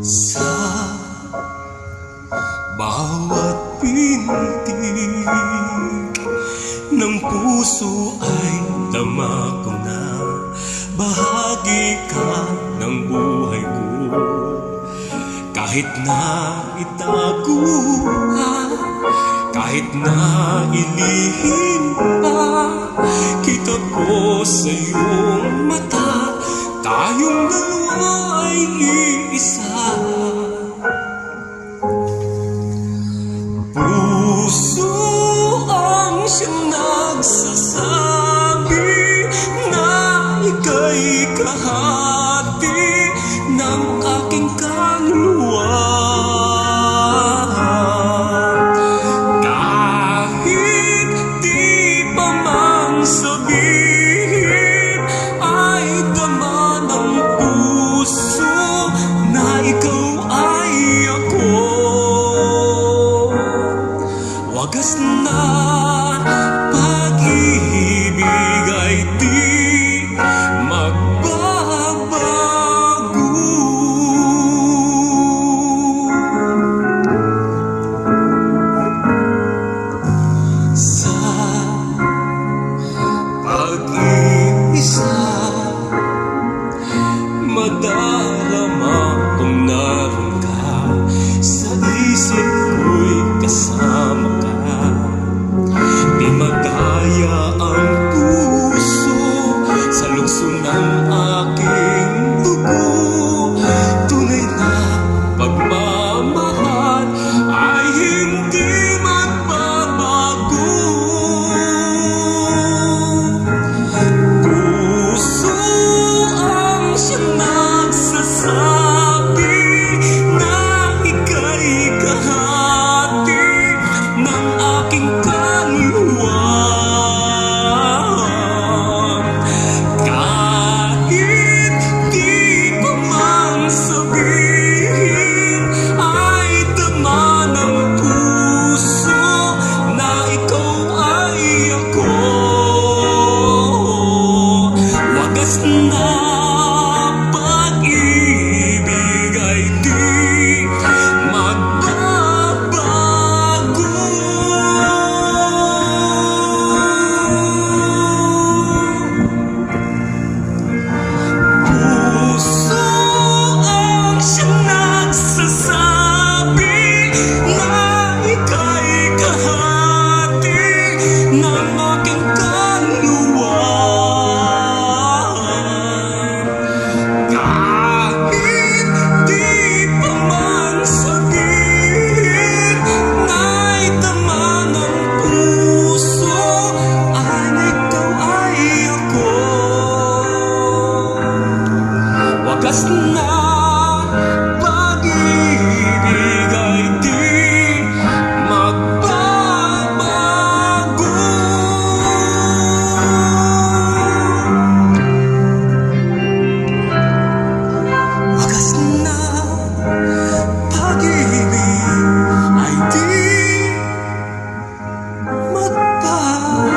Sa bawat pintig ng puso ay dama ko na bahagi ka ng buhay ko. Kahit na itago ka, kahit na ilihim pa, kita ko sa iyong mata, tayong dalawa ay iisa. Puso ang siyang nagsasabi na ika'y kahati ng aking kaluluwa. Kahit di pa man sabihin, ay dama ng puso na ikaw ay ako. Wagas na pag-ibig ay di magbabago. Sa pag-iisa, madarama kung naroon ka, sa isip ko'y kasama ka. Di magkaya ang puso sa lukso ng aking dugo. Tunay na pagmamahal ay hindi magbabago. Puso ang siyang nagsasabi na ika'y kahati ng aking kaluluwa. Kahit di pa man sabihin, ay dama ng puso na ikaw ay ako. Wagas na pag-ibig ay di magbabago. Puso ang siyang nagsasabi na ika'y kahati ng aking kaluluwa. Kahit di pa man sabihin, ay dama ng puso ay ikaw ay ako. Wagas na pag-ibig ay di magbabago. Wagas na pag-ibig ay di magbabago.